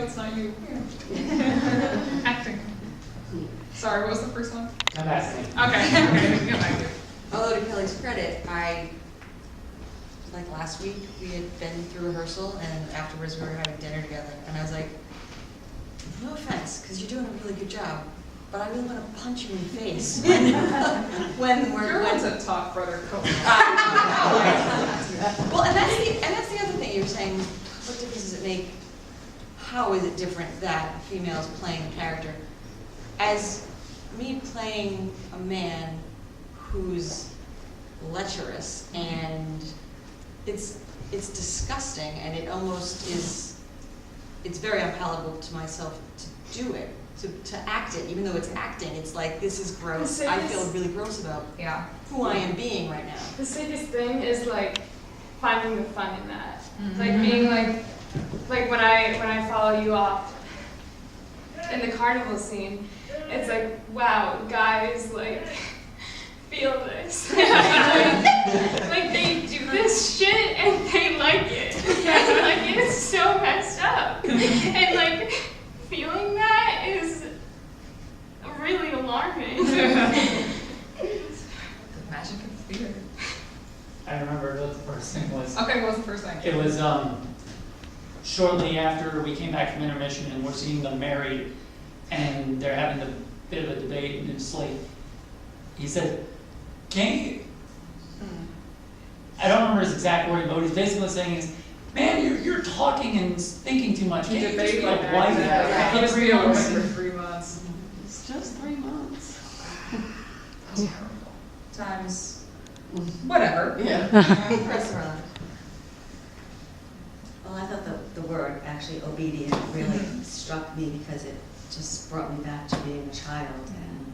it's not you. Acting. Sorry, what was the first one? I'm asking. Okay, go back to it. Although to Kelly's credit, like last week, we had been through rehearsal and afterwards we were having dinner together and I was like, no offense, because you're doing a really good job, but I really want to punch you in the face when we're... You're ones that talk, brother. Well, and that's the other thing you were saying, what difference does it make? How is it different that females playing a character? As me playing a man who's lecherous and it's disgusting and it almost is, it's very unpalatable to myself to do it, to act it, even though it's acting, it's like, this is gross, I feel really gross about who I am being right now. The sickest thing is like finding the fun in that. Like being like when I follow you off in the carnival scene, it's like, wow, guys like feel this. like they do this shit and they like it. And like it's so messed up. And like feeling that is really alarming. The magic of theater. I remember what the first thing was. Okay, what was the first thing? It was shortly after we came back from intermission and we're seeing them married and they're having a bit of a debate and it's like, he said, can't you, I don't remember his exact wording, but what he's basically saying is, man, you're talking and thinking too much. Can't you just be a wife? I can't just be a woman for 3 months. It's just 3 months. Terrible. Times, whatever. Yeah. Restaurant. Well, I thought the word actually obedient really struck me because it just brought me back to being a child, and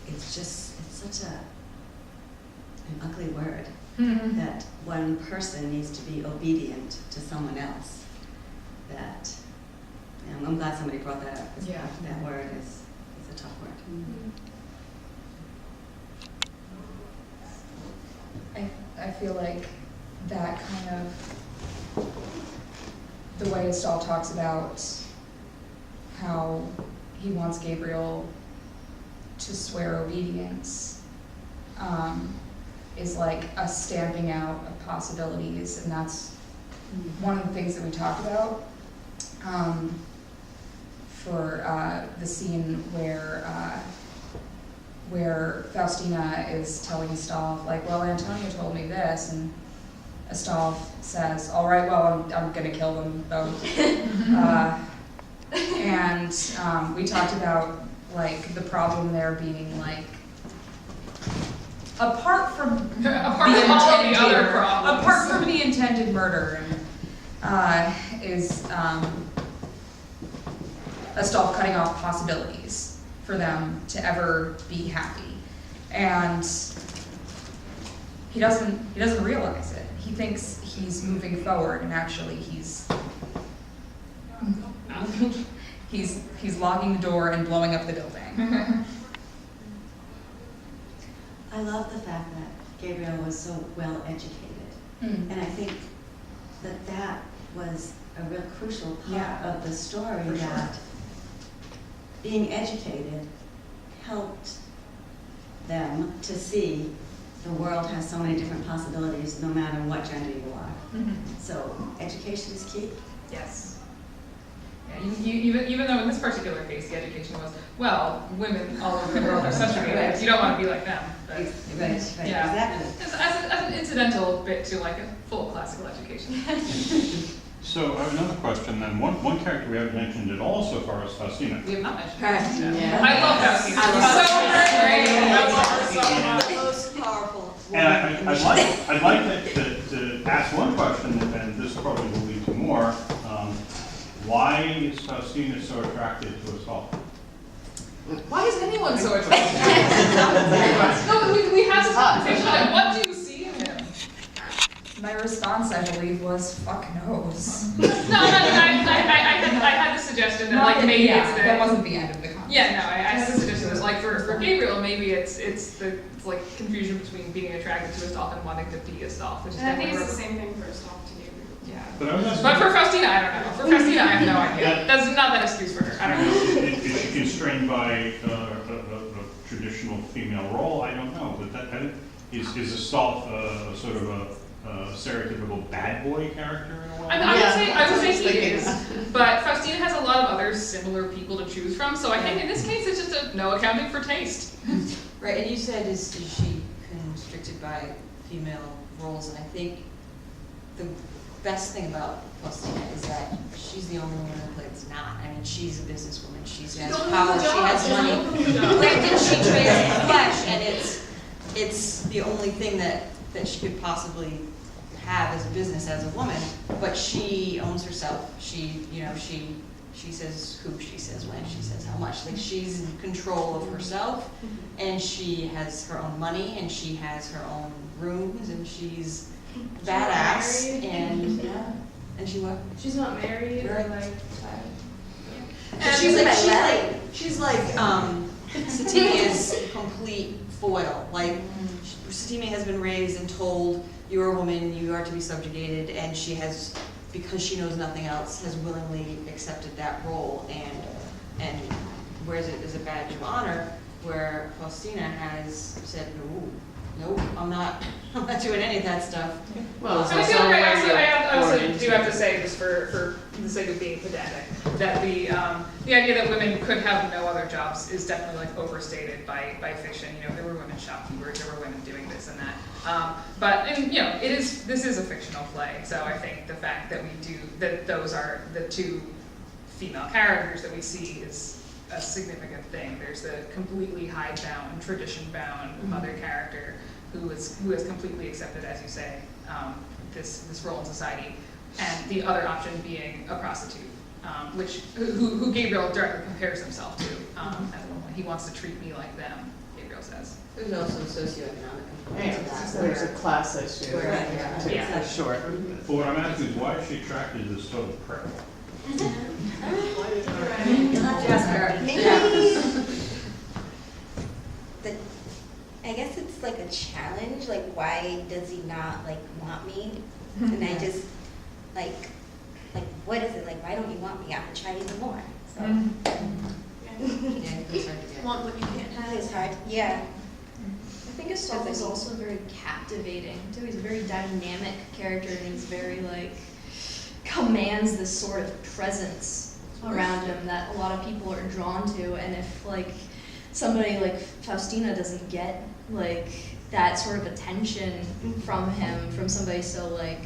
it's such an ugly word that one person needs to be obedient to someone else. That, and I'm glad somebody brought that up. 'Cause that word is a tough word. I feel like that kind of, the way Estelle talks about how he wants Gabriel to swear obedience, is like a stamping out of possibilities, and that's one of the things that we talked about for the scene where Faustina is telling Estelle, like, well, Antonia told me this, and Estelle says, all right, well, I'm gonna kill them both. And we talked about, like, the problem there being, like, apart from the intended murder, is Estelle cutting off possibilities for them to ever be happy, and he doesn't realize it. He thinks he's moving forward, and actually he's locking the door and blowing up the building. I love the fact that Gabriel was so well educated, and I think that was a real crucial part of the story, that being educated helped them to see the world has so many different possibilities no matter what gender you are. So education is key. Yes. Yeah, even though in this particular case the education was, well, women all over the world are subjugated, you don't want to be like them. But, Right, yeah. exactly. As an incidental bit to like a full classical education. So I have another question then. One character we haven't mentioned at all so far is Faustina. We have not mentioned Right. Yeah. I love Faustina. I love her so much. The most powerful woman. And I'd like to ask one question, and this probably will lead to more. Why is Faustina so attracted to us all? Why is anyone so attracted? No, we had this conversation about it. What do you see in him? My response, I believe, was, fuck knows. No, I had the suggestion that like maybe it's the... that wasn't the end of the conversation. Yeah, no, I had the suggestion that like for Gabriel, maybe it's like confusion between being attracted to Estolf and wanting to be Estolf, which is And I think definitely it's the same thing for Estelle to Gabriel. Yeah. But I was asking. But for Faustina, I don't know. For Faustina, I have no idea. That's not that excuse for her. I don't know. Is she constrained by a traditional female role? I don't know, but is Astolf sort of a stereotypical bad boy character in a way? I would say he is, but Faustina has a lot of other similar people to choose from, so I think in this case it's just no accounting for taste. Right, and you said is she constricted by female roles, and I think the best thing about Faustina is that she's the only woman in the play that's not. I mean, she's a businesswoman, she has power, she has money. Granted, she trades in flesh, and it's the only thing that she could possibly have as a business as a woman, but she owns herself. She says who, she says when, she says how much. Like, she's in control of herself, and she has her own money, and she has her own rooms, and she's badass, and she what? She's not married or Right. like. And she's like Satimia's complete foil. Like, Satimia has been raised and told, you're a woman, you are to be subjugated, and she has, because she knows nothing else, has willingly accepted that role and wears it as a badge of honor, where Faustina has said, nope, I'm not doing any of that stuff. Well, it's I feel also like where I also you're do have to say, just for the sake of being pedantic, that the idea that women could have no other jobs is definitely like overstated by fiction. You know, there were women shopkeepers, there were women doing this and that. This is a fictional play, so I think the fact that those are the two female characters that we see is a significant thing. There's the completely hidebound, tradition-bound mother character who has completely accepted, as you say, this role in society, and the other option being a prostitute, who Gabriel directly compares himself to as a woman. He wants to treat me like them, Gabriel says. There's also socioeconomic Yeah, component to that. there's a class issue, Right, yeah. for sure. But what I'm asking is, why is she attracted to this total prick? You'll have to ask her. Maybe Yeah. I guess it's like a challenge, like why does he not like want me? And I just like what is it? Like why don't you want me? I have to try even more. So Yeah, it's hard to get. Want what you can't have. it's hard. Yeah. I think Astolf is also very captivating too. He's a very dynamic character, and he's very like commands this sort of presence around him that a lot of people are drawn to. And if like somebody like Faustina doesn't get like that sort of attention from him, from somebody so like,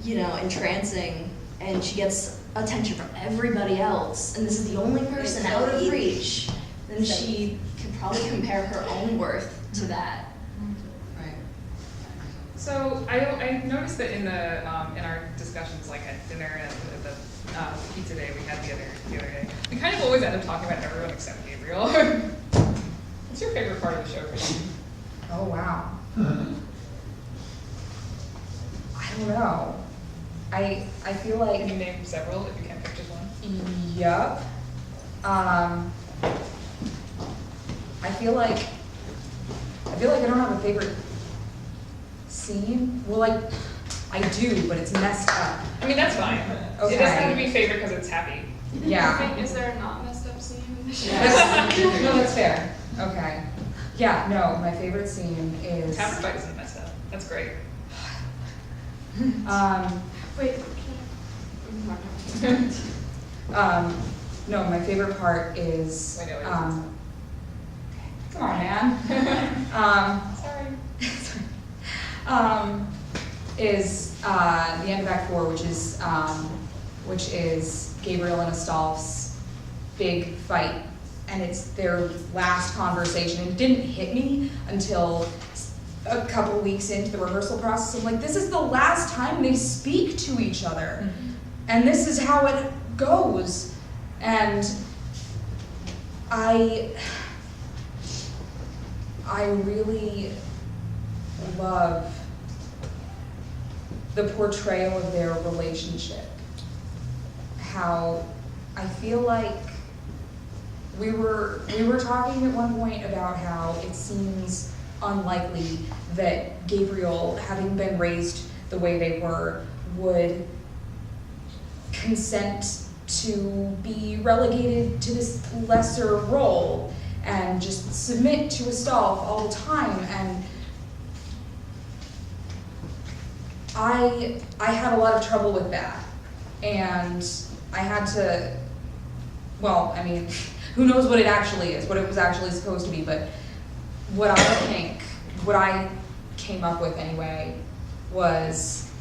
you know, entrancing, and she gets attention from everybody else, and this is the only person It's out of so reach, then she could probably compare her own worth to that. Right. So I noticed that in our discussions, like at dinner and at the pizza day we had the other day, we kind of always end up talking about everyone except Gabriel. What's your favorite part of the show, Christine? Oh, wow. I don't know. I feel like, Can you name several if you can't pick just one? yup. I feel like I don't have a favorite scene. Well, like, I do, but it's messed up. I mean, that's fine. Okay. It doesn't have to be favorite because it's happy. Yeah. Is there a not messed up scene in the show? No, that's fair. Okay. Yeah, no, my favorite scene is, Tavern fight isn't messed up. That's great. Wait. no, my favorite part is, I know it is. come on, man. Sorry. Is the end of Act 4, which is Gabriel and Astolf's big fight, and it's their last conversation. It didn't hit me until a couple weeks into the rehearsal process. I'm like, this is the last time they speak to each other, and this is how it goes. And I really love the portrayal of their relationship. How I feel like we were talking at one point about how it seems unlikely that Gabriel, having been raised the way they were, would consent to be relegated to this lesser role and just submit to Astolf all the time. And I had a lot of trouble with that, and I had to, well, I mean, who knows what it actually is, what it was actually supposed to be, but what I came up with anyway, was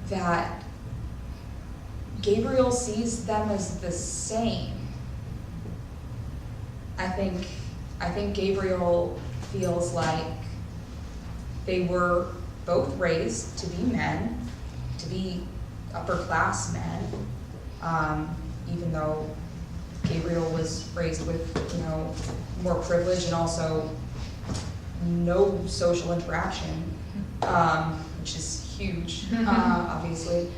that Gabriel sees them as the same. I think Gabriel feels like they were both raised to be men, to be upper class men, even though Gabriel was raised with, you know, more privilege and also no social interaction, which is huge, obviously.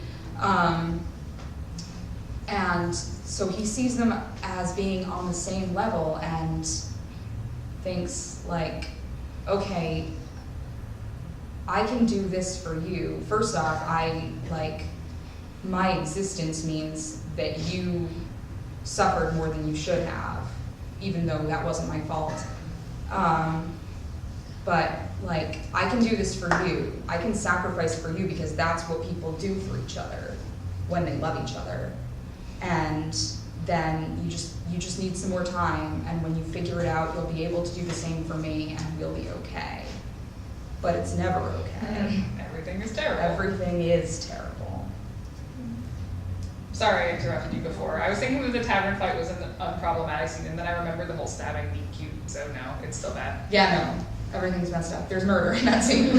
And so he sees them as being on the same level and thinks like, okay, I can do this for you. First off, my existence means that you suffered more than you should have, even though that wasn't my fault. But like, I can do this for you. I can sacrifice for you because that's what people do for each other when they love each other. And then you just need some more time, and when you figure it out, you'll be able to do the same for me, and we'll be okay. But it's never okay. Everything is terrible. Everything is terrible. Sorry I interrupted you before. I was thinking that the tavern fight was an unproblematic scene, and then I remembered the whole stabbing being cute, so no, it's still bad. Yeah, no, everything's messed up. There's murder in that scene.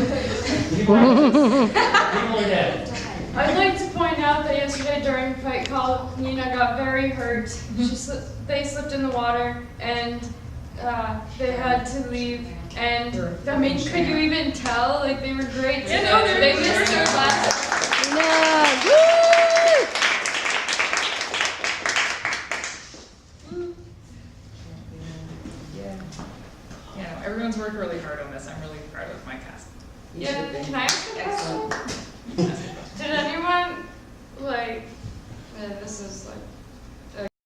People are dead. I'd like to point out that yesterday during Fight Call, Nina got very hurt. They slipped in the water, and they had to leave. And I mean, could you even tell? Like, they were great. Yeah, no, they missed their class. Yeah, no, everyone's worked really hard on this. I'm really proud of my cast. Yeah, can I ask a question? Did anyone, like, this is like